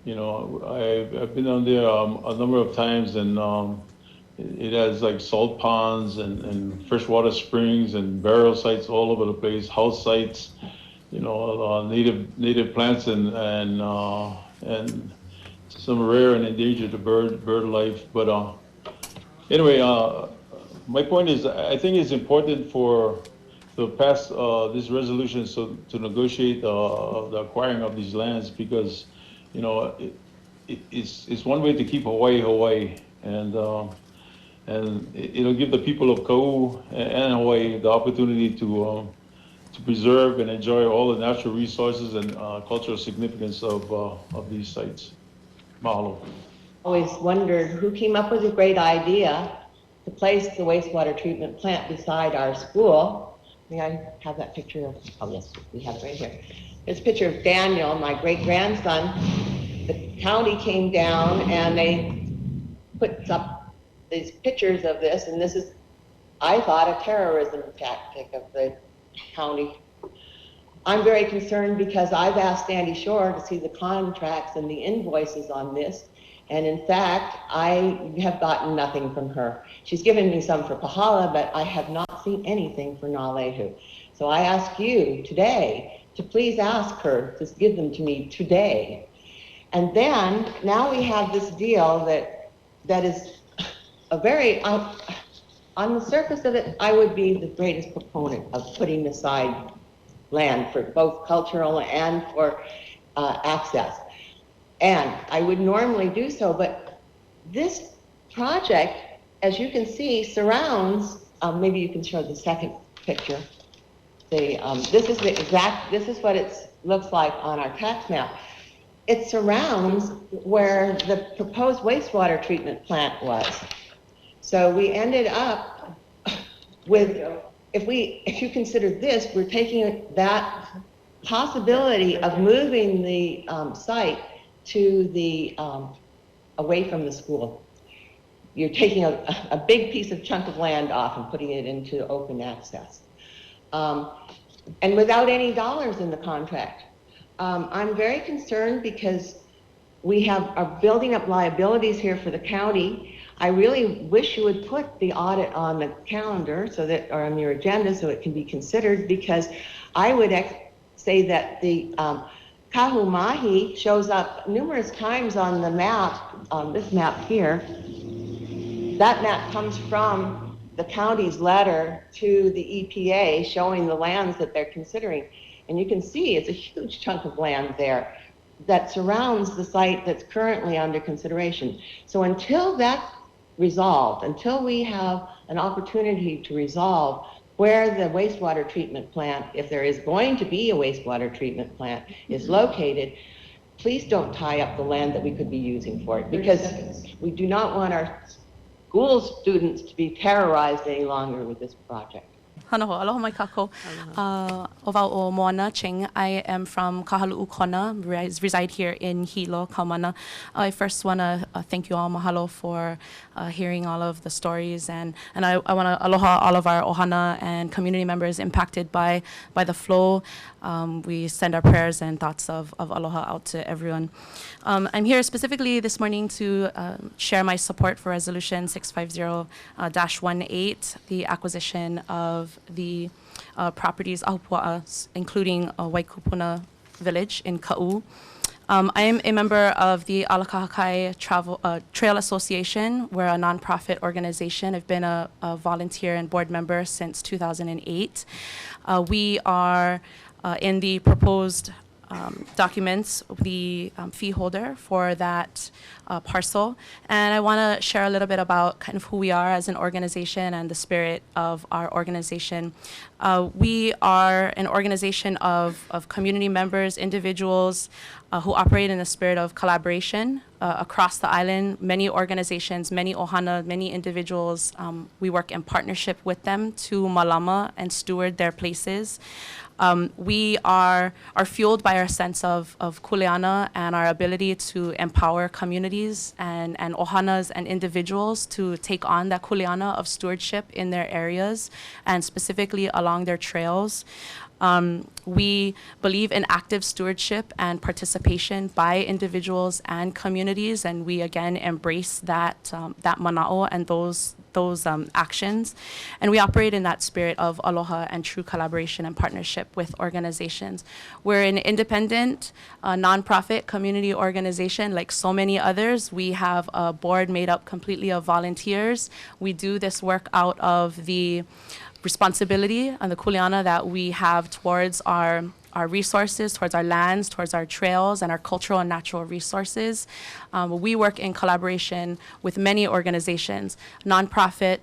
You know, I've been on there a number of times, and it has like salt ponds and freshwater springs and burial sites all over the place, house sites, you know, native plants and some rare and endangered bird life. But anyway, my point is, I think it's important to pass this resolution to negotiate the acquiring of these lands, because, you know, it's one way to keep Hawaii, and it'll give the people of Kau and Hawaii the opportunity to preserve and enjoy all the natural resources and cultural significance of these sites. Mahalo. Always wondered who came up with a great idea to place the wastewater treatment plant beside our school. May I have that picture of, oh yes, we have it right here. There's a picture of Daniel, my great-grandson. The county came down and they put up these pictures of this, and this is, I thought, a terrorism tactic of the county. I'm very concerned because I've asked Sandy Shore to see the contracts and the invoices on this, and in fact, I have gotten nothing from her. She's given me some for Pahala, but I have not seen anything for Nalehu. So I ask you today to please ask her to give them to me today. And then, now we have this deal that is a very, on the surface of it, I would be the greatest proponent of putting aside land for both cultural and for access. And I would normally do so, but this project, as you can see, surrounds, maybe you can show the second picture. This is what it looks like on our tax map. It surrounds where the proposed wastewater treatment plant was. So we ended up with, if you consider this, we're taking that possibility of moving the site to the, away from the school. You're taking a big piece of chunk of land off and putting it into open access. And without any dollars in the contract. I'm very concerned because we are building up liabilities here for the county. I really wish you would put the audit on the calendar or on your agenda so it can be considered, because I would say that the Kahumahi shows up numerous times on the map, on this map here. That map comes from the county's letter to the EPA showing the lands that they're considering. And you can see it's a huge chunk of land there that surrounds the site that's currently under consideration. So until that's resolved, until we have an opportunity to resolve where the wastewater treatment plant, if there is going to be a wastewater treatment plant, is located, please don't tie up the land that we could be using for it, because we do not want our school students to be terrorized any longer with this project. Hana ho, aloha mai kako. Ovau o Moana Ching. I am from Kahalu'u Kona, reside here in Hilo, Kaumana. I first want to thank you all, mahalo, for hearing all of the stories, and I want to aloha all of our ohana and community members impacted by the flow. We send our prayers and thoughts of aloha out to everyone. I'm here specifically this morning to share my support for Resolution 650-18, the acquisition of the properties Ahupua'a, including Waikapuna village in Ka'u. I am a member of the Alakahakai Trail Association. We're a nonprofit organization. I've been a volunteer and board member since 2008. We are in the proposed documents, the fee holder for that parcel. And I want to share a little bit about kind of who we are as an organization and the spirit of our organization. We are an organization of community members, individuals who operate in a spirit of collaboration across the island. Many organizations, many ohana, many individuals, we work in partnership with them to malama and steward their places. We are fueled by our sense of kuleana and our ability to empower communities and ohanas and individuals to take on that kuleana of stewardship in their areas, and specifically along along their trails. We believe in active stewardship and participation by individuals and communities, and we again embrace that mana'o and those actions. And we operate in that spirit of aloha and true collaboration and partnership with organizations. We're an independent, nonprofit community organization like so many others. We have a board made up completely of volunteers. We do this work out of the responsibility and the kuleana that we have towards our resources, towards our lands, towards our trails, and our cultural and natural resources. We work in collaboration with many organizations, nonprofit,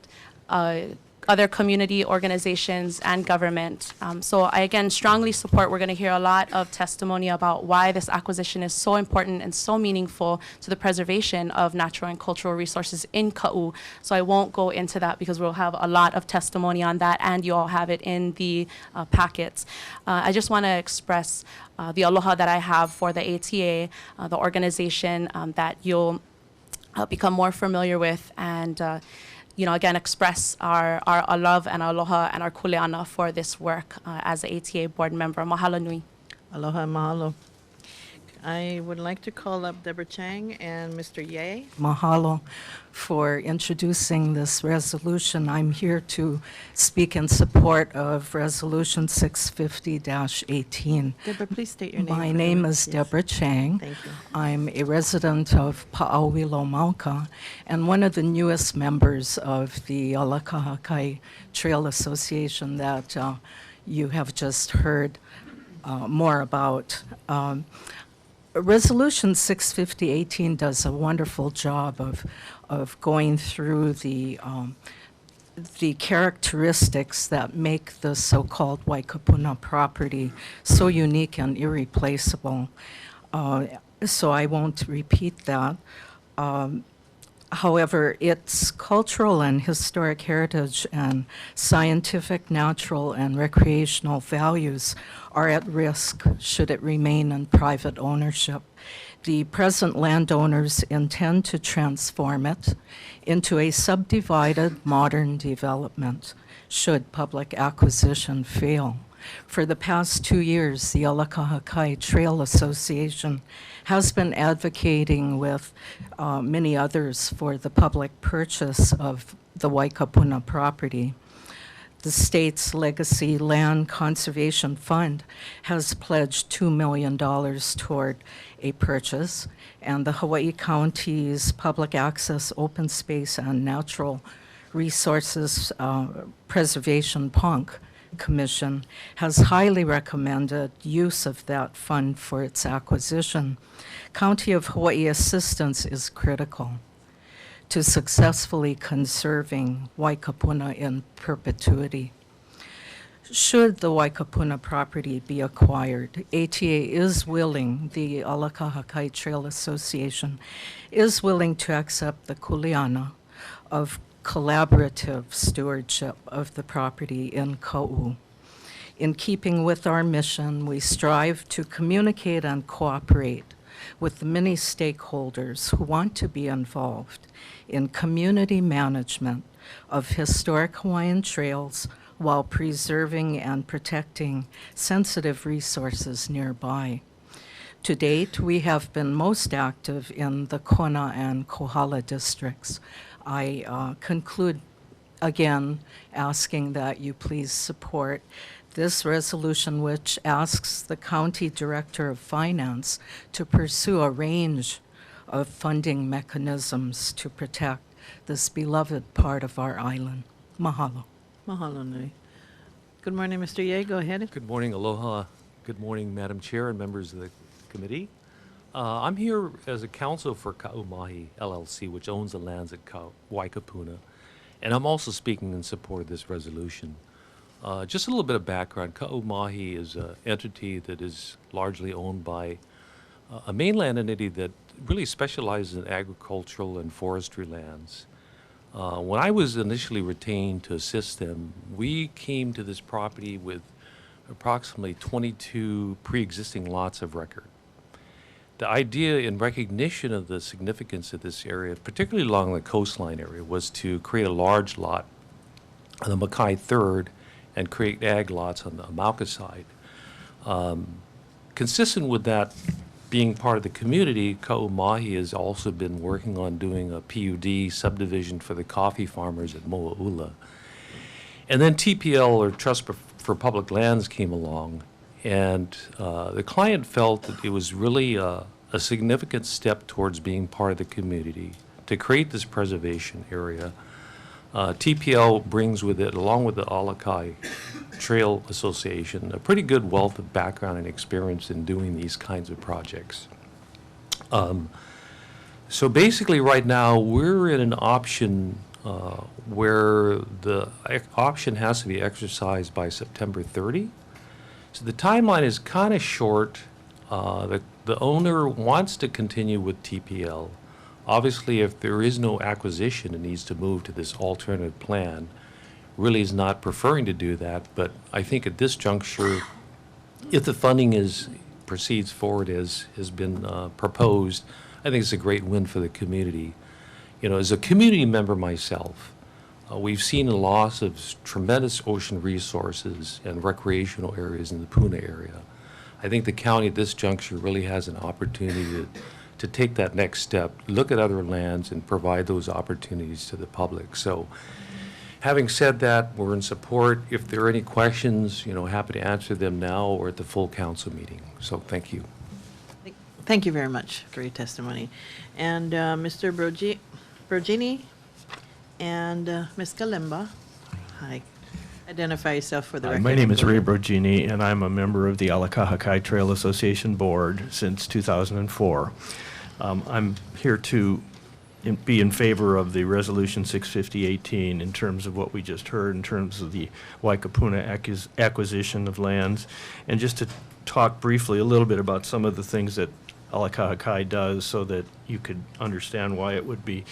other community organizations, and government. So I again strongly support, we're going to hear a lot of testimony about why this acquisition is so important and so meaningful to the preservation of natural and cultural resources in Ka'u. So I won't go into that because we'll have a lot of testimony on that, and you all have it in the packets. I just want to express the aloha that I have for the ATA, the organization that you'll become more familiar with, and again, express our love and our aloha and our kuleana for this work as an ATA board member. Mahalo nui. Aloha, mahalo. I would like to call up Debra Chang and Mr. Ye. Mahalo for introducing this resolution. I'm here to speak in support of Resolution 650-18. Debra, please state your name. My name is Debra Chang. Thank you. I'm a resident of Pa'awilo, Mauka, and one of the newest members of the Alakahakai Trail Association that you have just heard more about. Resolution 650-18 does a wonderful job of going through the characteristics that make the so-called Waikapuna property so unique and irreplaceable. So I won't repeat that. However, its cultural and historic heritage and scientific, natural, and recreational values are at risk should it remain in private ownership. The present landowners intend to transform it into a subdivided modern development should public acquisition fail. For the past 2 years, the Alakahakai Trail Association has been advocating with many others for the public purchase of the Waikapuna property. The state's Legacy Land Conservation Fund has pledged $2 million toward a purchase, and the Hawaii County's Public Access, Open Space, and Natural Resources Preservation PONC Commission has highly recommended use of that fund for its acquisition. County of Hawaii assistance is critical to successfully conserving Waikapuna in perpetuity. Should the Waikapuna property be acquired, ATA is willing, the Alakahakai Trail Association is willing to accept the kuleana of collaborative stewardship of the property in Ka'u. In keeping with our mission, we strive to communicate and cooperate with the many stakeholders who want to be involved in community management of historic Hawaiian trails while preserving and protecting sensitive resources nearby. To date, we have been most active in the Kona and Kohala districts. I conclude again asking that you please support this resolution, which asks the County Director of Finance to pursue a range of funding mechanisms to protect this beloved part of our island. Mahalo. Mahalo nui. Good morning, Mr. Ye. Go ahead. Good morning, aloha. Good morning, Madam Chair and members of the committee. I'm here as a counsel for Ka'umahi LLC, which owns the lands at Waikapuna, and I'm also speaking in support of this resolution. Just a little bit of background. Ka'umahi is an entity that is largely owned by a mainland entity that really specializes in agricultural and forestry lands. When I was initially retained to assist them, we came to this property with approximately 22 pre-existing lots of record. The idea in recognition of the significance of this area, particularly along the coastline area, was to create a large lot on the Mackay 3rd and create ag lots on the Amauka side. Consistent with that being part of the community, Ka'umahi has also been working on doing a PUD subdivision for the coffee farmers at Mo'aula. And then TPL, or Trust for Public Lands, came along, and the client felt that it was really a significant step towards being part of the community to create this preservation area. TPL brings with it, along with the Alakai Trail Association, a pretty good wealth of background and experience in doing these kinds of projects. So basically right now we're in an option where the option has to be exercised by September 30. So the timeline is kind of short. The owner wants to continue with TPL. Obviously, if there is no acquisition, it needs to move to this alternative plan. Really is not preferring to do that, but I think at this juncture, if the funding proceeds forward as has been proposed, I think it's a great win for the community. You know, as a community member myself, we've seen a loss of tremendous ocean resources and recreational areas in the Puna area. I think the county at this juncture really has an opportunity to take that next step, look at other lands and provide those opportunities to the public. So having said that, we're in support. If there are any questions, you know, happy to answer them now or at the full council meeting. So thank you. Thank you very much for your testimony. And Mr. Brogini and Ms. Kalimba, hi. Identify yourself for the record. My name is Rhea Jean, and I'm a member of the Alakahakai Trail Association Board since 2004. I'm here to be in favor of the Resolution 650-18 in terms of what we just heard, in terms of the Waikapuna acquisition of lands, and just to talk briefly a little bit about some of the things that Alakahakai does so that you could understand why it would be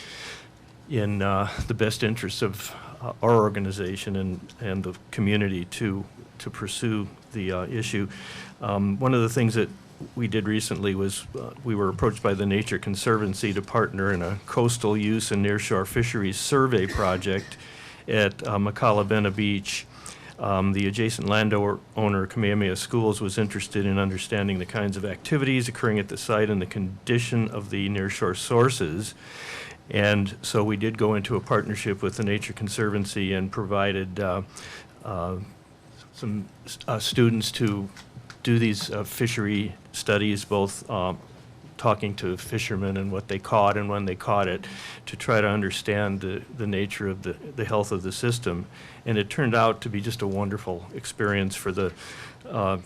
in the best interest of our organization and the community to pursue the issue. One of the things that we did recently was we were approached by the Nature Conservancy to partner in a coastal use and nearshore fisheries survey project at Makalabena Beach. The adjacent landowner, Kamehameha Schools, was interested in understanding the kinds of activities occurring at the site and the condition of the nearshore sources. And so we did go into a partnership with the Nature Conservancy and provided some students to do these fishery studies, both talking to fishermen and what they caught and when they caught it, to try to understand the nature of the health of the system. And it turned out to be just a wonderful experience for the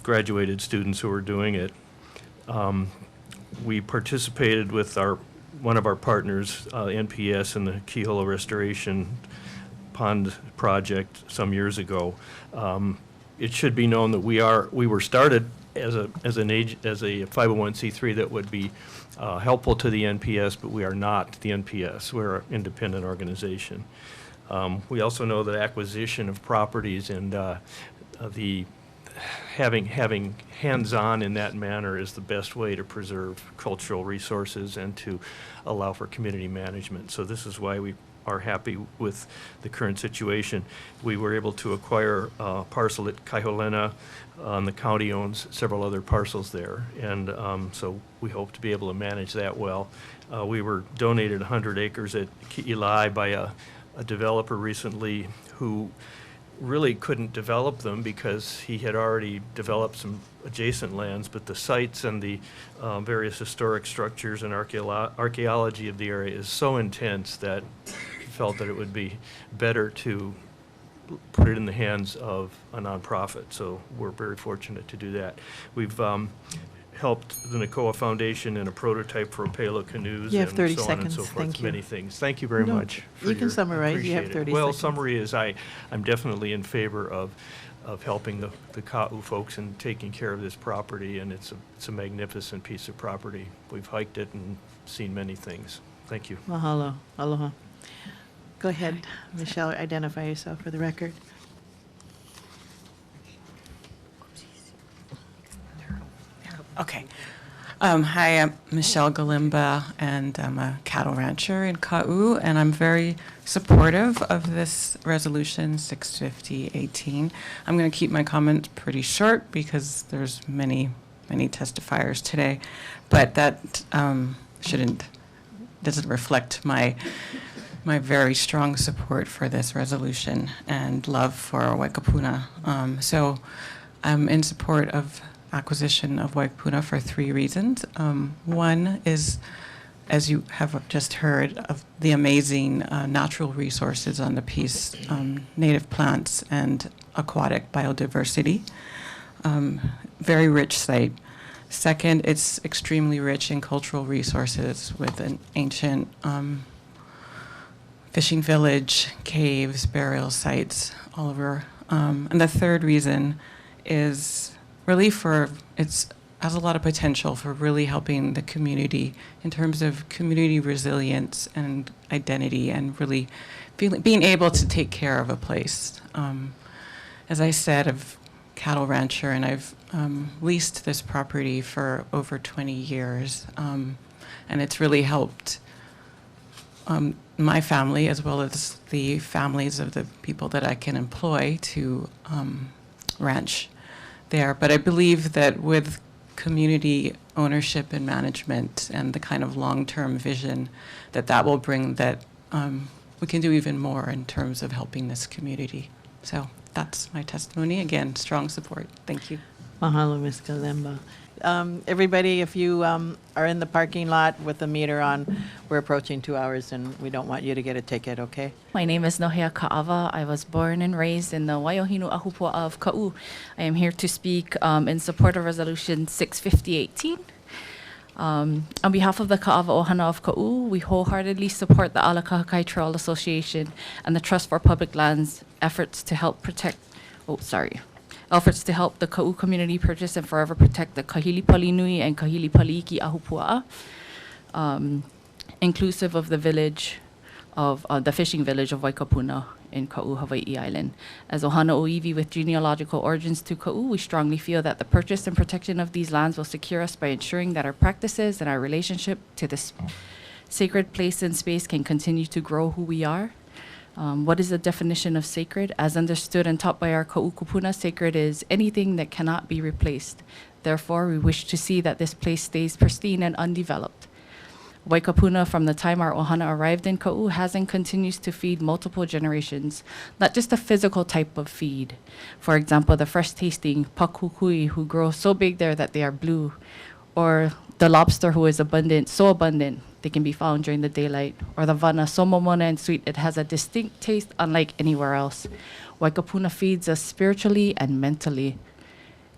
graduated students who were doing it. We participated with one of our partners, NPS, in the Kiholo Restoration Pond project some years ago. It should be known that we were started as a 501c3 that would be helpful to the NPS, but we are not the NPS. We're an independent organization. We also know that acquisition of properties and having hands-on in that manner is the best way to preserve cultural resources and to allow for community management. So this is why we are happy with the current situation. We were able to acquire a parcel at Kaiholena. The county owns several other parcels there, and so we hope to be able to manage that well. We were donated 100 acres at Ki'ilai by a developer recently who really couldn't develop them because he had already developed some adjacent lands, but the sites and the various historic structures and archaeology of the area is so intense that he felt that it would be better to put it in the hands of a nonprofit. So we're very fortunate to do that. We've helped the Nakoa Foundation in a prototype for Opelo canoes. You have 30 and so on and seconds. so forth. Thank you. Many things. Thank you very No, much. you can summarize. You have 30 Well, seconds. summary is I'm definitely in favor of helping the Ka'u folks and taking care of this property, and it's a magnificent piece of property. We've hiked it and seen many things. Thank you. Mahalo. Aloha. Go ahead, Michelle, identify yourself for the record. Okay. Hi, I'm Michele Kalimba, and I'm a cattle rancher in Ka'u, and I'm very supportive of this resolution 650-18. I'm going to keep my comments pretty short because there's many testifiers today, but that doesn't reflect my very strong support for this resolution and love for Waikapuna. So I'm in support of acquisition of Waikapuna for 3 reasons. One is, as you have just heard, of the amazing natural resources on the piece, native plants and aquatic biodiversity. Very rich site. Second, it's extremely rich in cultural resources with an ancient fishing village, caves, burial sites all over. And the third reason is really has a lot of potential for really helping the community in terms of community resilience and identity and really being able to take care of a place. As I said, I'm a cattle rancher, and I've leased this property for over 20 years, and it's really helped my family as well as the families of the people that I can employ to ranch there. But I believe that with community ownership and management and the kind of long-term vision that will bring, that we can do even more in terms of helping this community. So that's my testimony. Again, strong support. Thank you. Mahalo, Ms. Kalimba. Everybody, if you are in the parking lot with the meter on, we're approaching 2 hours and we don't want you to get a ticket, okay? My name is Rhea Cava. I was born and raised in the Waiohinu Ahupua of Ka'u. I am here to speak in support of Resolution 650-18. On behalf of the Ka'ava Ohana of Ka'u, we wholeheartedly support the Alakahakai Trail Association and the Trust for Public Lands efforts to help the Ka'u community purchase and forever protect the Kahili Palinui and Kahili Paliiki Ahupua'a, inclusive of the village of the fishing village of Waikapuna in Ka'u, Hawaii Island. As Ohana Oiwi with genealogical origins to Ka'u, we strongly feel that the purchase and protection of these lands will secure us by ensuring that our practices and our relationship to this sacred place and space can continue to grow who we are. What is the definition of sacred? As understood and taught by our Ka'ukupuna, sacred is anything that cannot be replaced. Therefore, we wish to see that this place stays pristine and undeveloped. Waikapuna, from the time our Ohana arrived in Ka'u, has and continues to feed multiple generations, not just a physical type of feed. For example, the fresh-tasting pakukui, who grow so big there that they are blue, or the lobster, who is abundant, so abundant, they can be found during the daylight, or the vana, so momona and sweet, it has a distinct taste unlike anywhere else. Waikapuna feeds us spiritually and mentally.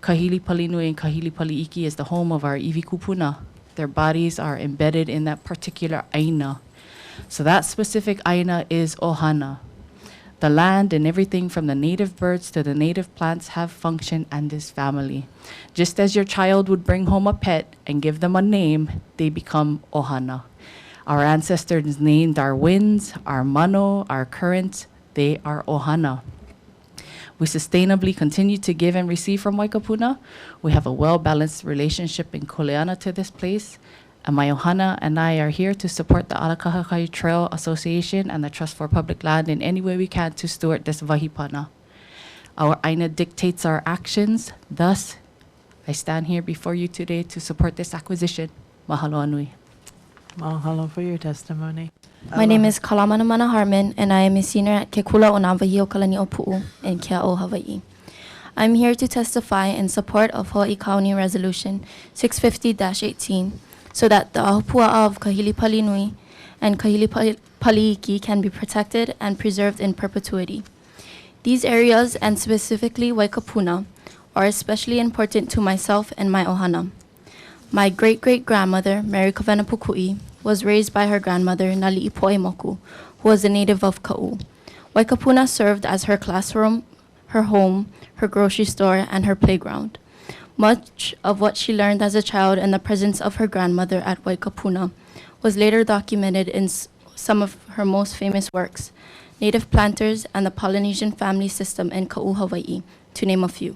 Kahili Palinui and Kahili Paliiki is the home of our iwi kupuna. Their bodies are embedded in that particular aina. So that specific aina is ohana. The land and everything from the native birds to the native plants have function and is family. Just as your child would bring home a pet and give them a name, they become ohana. Our ancestors named our winds, our mano, our currents, they are ohana. We sustainably continue to give and receive from Waikapuna. We have a well-balanced relationship in kuleana to this place. And my Ohana and I are here to support the Alakahakai Trail Association and the Trust for Public Land in any way we can to steward this vahipana. Our aina dictates our actions. Thus, I stand here before you today to support this acquisition. Mahalo anui. Mahalo for your testimony. My name is Kalamanamana Harmon, and I am a senior at Kekula o Navahi Kalani o Pu'u in Kea'o, Hawaii. I'm here to testify in support of Hawaii County Resolution 650-18 so that the ahupua of Kahili Palinui and Kahili Paliiki can be protected and preserved in perpetuity. These areas, and specifically Waikapuna, are especially important to myself and my ohana. My great-great-grandmother, Mary Kavena Pukui, was raised by her grandmother, Nali'ipoe Moku, who was a native of Ka'u. Waikapuna served as her classroom, her home, her grocery store, and her playground. Much of what she learned as a child in the presence of her grandmother at Waikapuna was later documented in some of her most famous works, Native Planters and the Polynesian Family System in Ka'u, Hawaii, to name a few.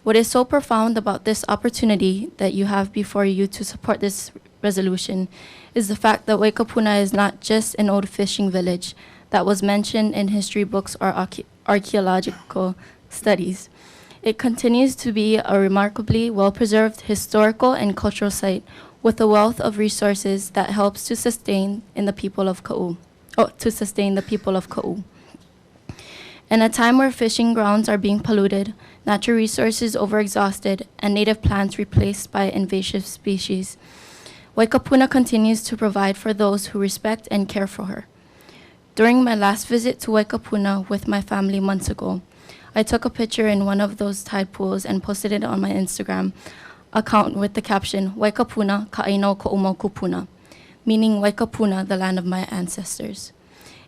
What is so profound about this opportunity that you have before you to support this resolution is the fact that Waikapuna is not just an old fishing village that was mentioned in history books or archaeological studies. It continues to be a remarkably well-preserved historical and cultural site with a wealth of resources that helps to sustain the people of Ka'u. In a time where fishing grounds are being polluted, natural resources overexhausted, and native plants replaced by invasive species, Waikapuna continues to provide for those who respect and care for her. During my last visit to Waikapuna with my family months ago, I took a picture in one of those tide pools and posted it on my Instagram account with the caption, Waikapuna ka'aino ko'umo kupuna, meaning Waikapuna, the land of my ancestors.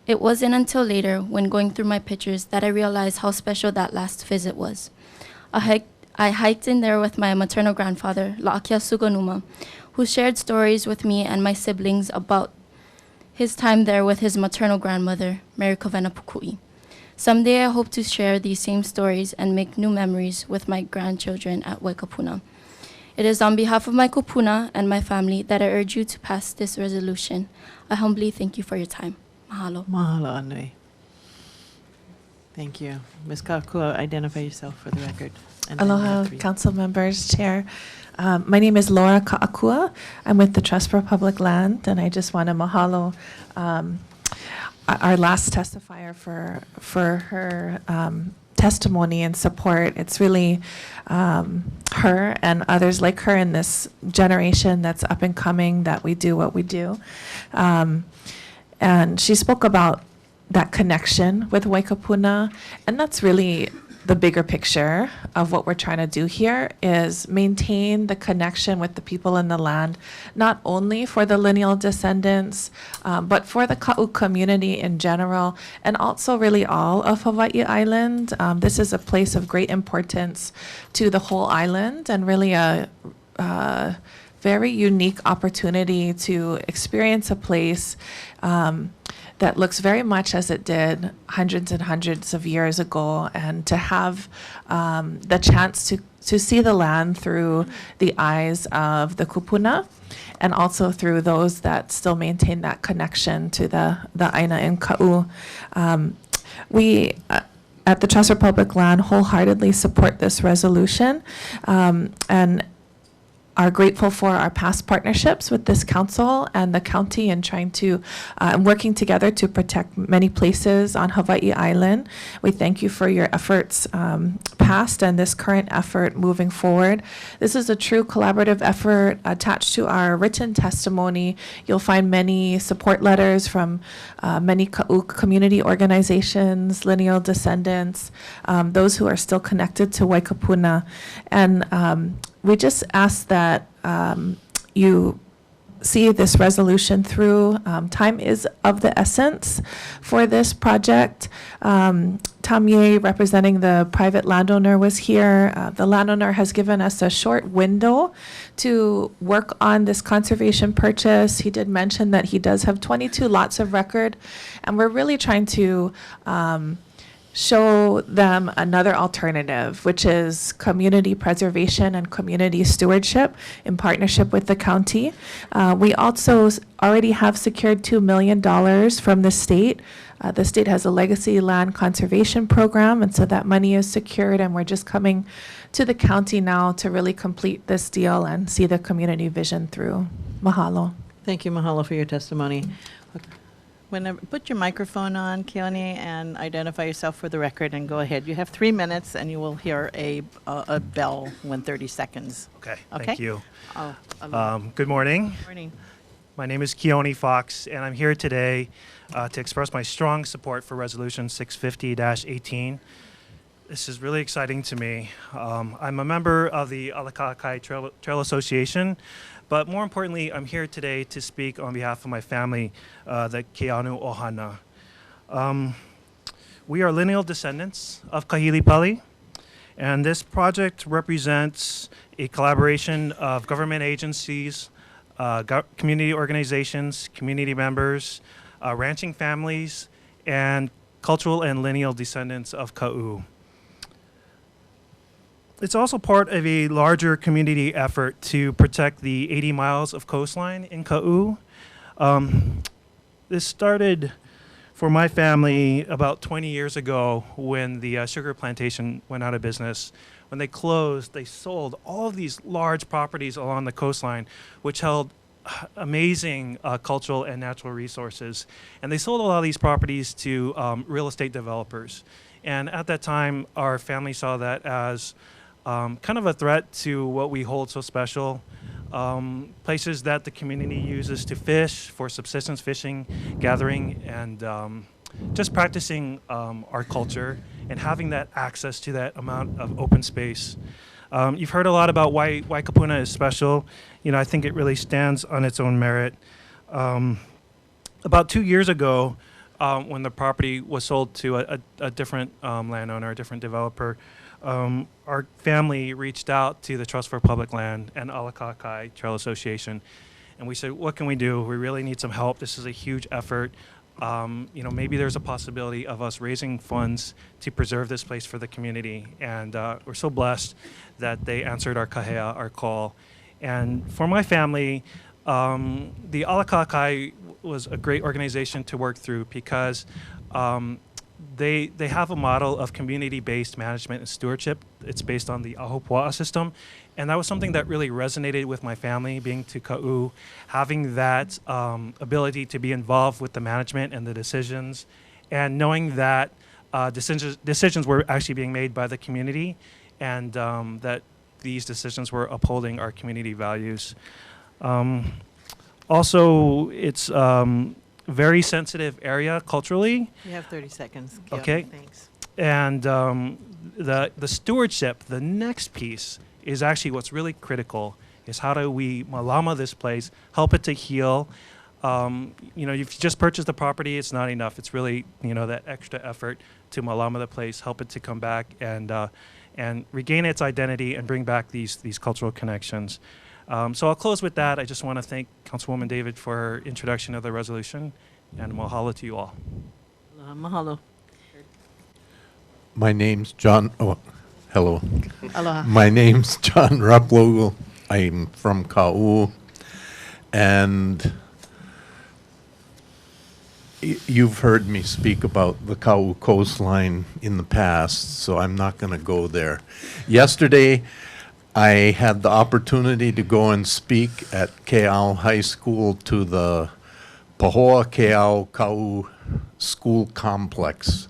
It wasn't until later, when going through my pictures, that I realized how special that last visit was. I hiked in there with my maternal grandfather, La'akia Suganuma, who shared stories with me and my siblings about his time there with his maternal grandmother, Mary Kovena Pukui. Someday I hope to share these same stories and make new memories with my grandchildren at Waikapuna. It is on behalf of my kupuna and my family that I urge you to pass this resolution. I humbly thank you for your time. Mahalo. Mahalo, Anui. Thank you. Ms. Kokua, identify yourself for the record. And then Aloha, the three. council members, chair. My name is Laura Ka'akua. I'm with the Trust for Public Land, and I just want to mahalo our last testifier for her testimony and support. It's really her and others like her in this generation that's up and coming that we do what we do. And she spoke about that connection with Waikapuna, and that's really the bigger picture of what we're trying to do here is maintain the connection with the people in the land, not only for the lineal descendants, but for the Ka'u community in general, and also really all of Hawaii Island. This is a place of great importance to the whole island and really a very unique opportunity to experience a place that looks very much as it did hundreds and hundreds of years ago, and to have the chance to see the land through the eyes of the kupuna, and also through those that still maintain that connection to the Aina and Ka'u. We at the Trust for Public Land wholeheartedly support this resolution, and are grateful for our past partnerships with this council and the county in trying to, working together to protect many places on Hawaii Island. We thank you for your efforts past and this current effort moving forward. This is a true collaborative effort. Attached to our written testimony, you'll find many support letters from many Ka'u community organizations, lineal descendants, those who are still connected to Waikapuna. And we just ask that you see this resolution through. Time is of the essence for this project. Tom Ye, representing the private landowner, was here. The landowner has given us a short window to work on this conservation purchase. He did mention that he does have 22 lots of record, and we're really trying to show them another alternative, which is community preservation and community stewardship in partnership with the county. We also already have secured $2 million from the state. The state has a legacy land conservation program, and so that money is secured, and we're just coming to the county now to really complete this deal and see the community vision through. Mahalo. Thank you, Mahalo, for your testimony. Put your microphone on, Keone, and identify yourself for the record, and go ahead. You have 3 minutes, and you will hear a bell when 30 seconds. Okay, Okay? thank you. Oh, Good morning. morning. My name is Kiana Fox, and I'm here today to express my strong support for Resolution 650-18. This is really exciting to me. I'm a member of the Alakakai Trail Association, but more importantly, I'm here today to speak on behalf of my family, the Keanu o Hana. We are lineal descendants of Kahili Pali, and this project represents a collaboration of government agencies, community organizations, community members, ranching families, and cultural and lineal descendants of Ka'u. It's also part of a larger community effort to protect the 80 miles of coastline in Ka'u. This started for my family about 20 years ago when the sugar plantation went out of business. When they closed, they sold all of these large properties along the coastline, which held amazing cultural and natural resources. And they sold a lot of these properties to real estate developers. And at that time, our family saw that as kind of a threat to what we hold so special. Places that the community uses to fish, for subsistence fishing, gathering, and just practicing our culture and having that access to that amount of open space. You've heard a lot about why Waikapuna is special. You know, I think it really stands on its own merit. About 2 years ago, when the property was sold to a different landowner, a different developer, our family reached out to the Trust for Public Land and Alakakai Trail Association, and we said, what can we do? We really need some help. This is a huge effort. You know, maybe there's a possibility of us raising funds to preserve this place for the community. And we're so blessed that they answered our kahea, our call. And for my family, the Alakakai was a great organization to work through because they have a model of community-based management and stewardship. It's based on the Ahupua'a system. And that was something that really resonated with my family, being to Ka'u, having that ability to be involved with the management and the decisions, and knowing that decisions were actually being made by the community, and that these decisions were upholding our community values. Also, it's very sensitive area culturally. You have 30 seconds. Kiana. Okay. Thanks. And the stewardship, the next piece, is actually what's really critical, is how do we malama this place, help it to heal. You know, you've just purchased the property, it's not enough. It's really, you know, that extra effort to malama the place, help it to come back and regain its identity and bring back these cultural connections. So I'll close with that. I just want to thank Councilwoman David for her introduction of the resolution, and mahalo to you all. Mahalo. My name's John. Oh, hello. Aloha. My name's John Rob Lowe. I'm from Ka'u, and you've heard me speak about the Ka'u coastline in the past, so I'm not going to go there. Yesterday, I had the opportunity to go and speak at Ke'au High School to the Pahoa Ke'au Ka'u School Complex.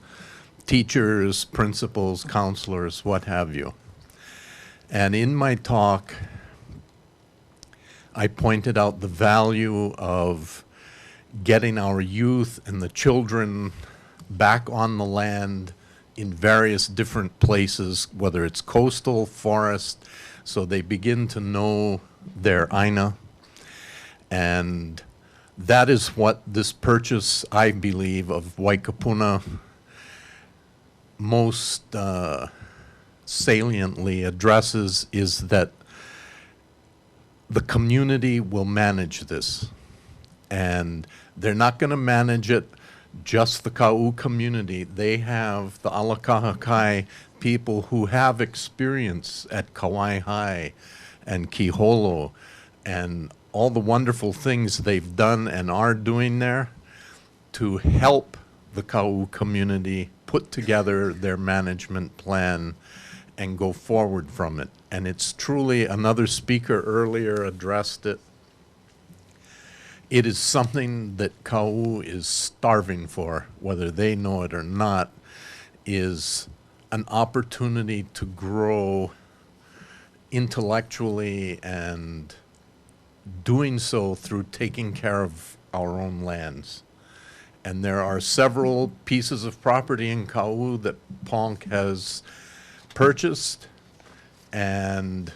Teachers, principals, counselors, what have you. And in my talk, I pointed out the value of getting our youth and the children back on the land in various different places, whether it's coastal, forest, so they begin to know their Aina. And that is what this purchase, I believe, of Waikapuna most saliently addresses, is that the community will manage this. And they're not going to manage it just the Ka'u community. They have the Alakahakai people who have experience at Kauai High and Kiholo and all the wonderful things they've done and are doing there to help the Ka'u community put together their management plan and go forward from it. And it's truly, another speaker earlier addressed it, it is something that Ka'u is starving for, whether they know it or not, is an opportunity to grow intellectually and doing so through taking care of our own lands. And there are several pieces of property in Ka'u that Ponk has purchased, and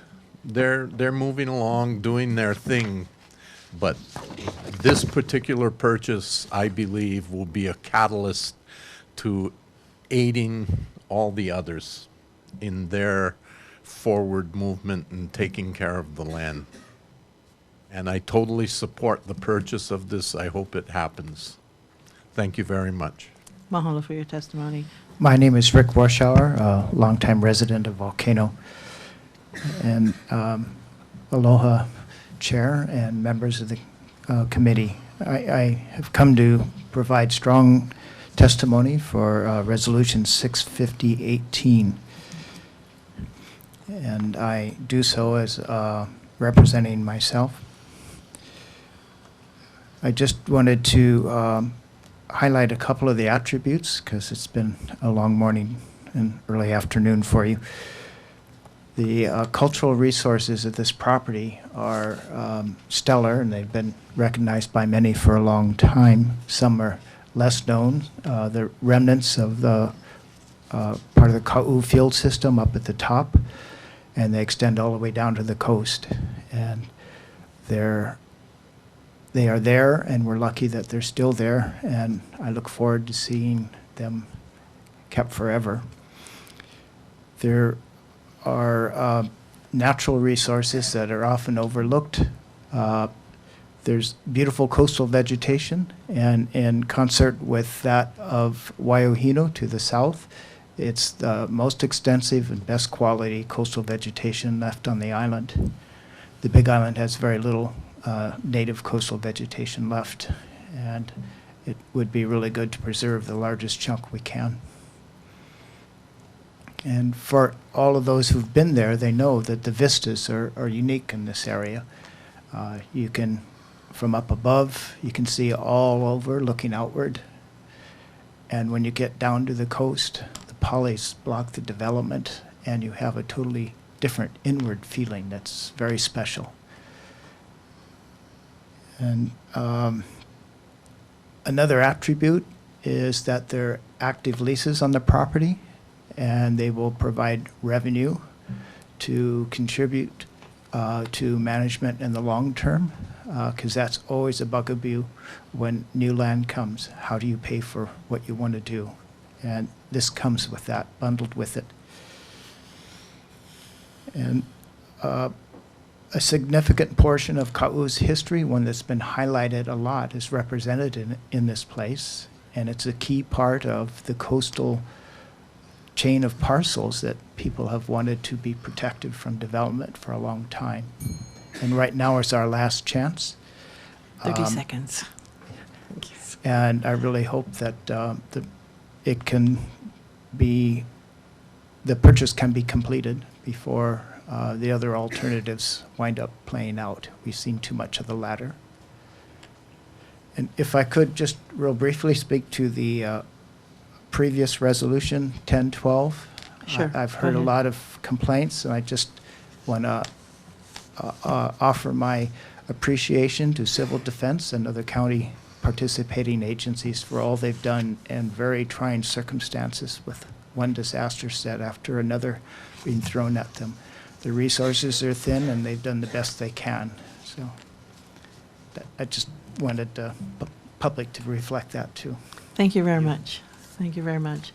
they're moving along, doing their thing. But this particular purchase, I believe, will be a catalyst to aiding all the others in their forward movement and taking care of the land. And I totally support the purchase of this. I hope it happens. Thank you very much. Mahalo for your testimony. My name is Rick Warschauer, a longtime resident of Volcano. And aloha, Chair and members of the committee. I have come to provide strong testimony for Resolution 650-18. And I do so as representing myself. I just wanted to highlight a couple of the attributes because it's been a long morning and early afternoon for you. The cultural resources of this property are stellar, and they've been recognized by many for a long time. Some are less known. The remnants of the part of the Ka'u field system up at the top, and they extend all the way down to the coast. And they are there, and we're lucky that they're still there, and I look forward to seeing them kept forever. There are natural resources that are often overlooked. There's beautiful coastal vegetation, and in concert with that of Waiohinu to the south, it's the most extensive and best quality coastal vegetation left on the island. The Big Island has very little native coastal vegetation left, and it would be really good to preserve the largest chunk we can. And for all of those who've been there, they know that the vistas are unique in this area. You can, from up above, you can see all over looking outward. And when you get down to the coast, the polys block the development, and you have a totally different inward feeling that's very special. And another attribute is that there are active leases on the property, and they will provide revenue to contribute to management in the long term, because that's always a bugaboo when new land comes. How do you pay for what you want to do? And this comes with that, bundled with it. And a significant portion of Ka'u's history, one that's been highlighted a lot, is represented in this place, and it's a key part of the coastal chain of parcels that people have wanted to be protected from development for a long time. And right now is our last chance. 30 seconds. And I really hope that the purchase can be completed before the other alternatives wind up playing out. We've seen too much of the latter. And if I could just real briefly speak to the previous resolution, 1012. Sure. I've heard a lot of complaints, and I just want to offer my appreciation to Civil Defense and other county participating agencies for all they've done in very trying circumstances with one disaster set after another being thrown at them. The resources are thin, and they've done the best they can. So I just wanted the public to reflect that too. Thank you very much. Thank you very much.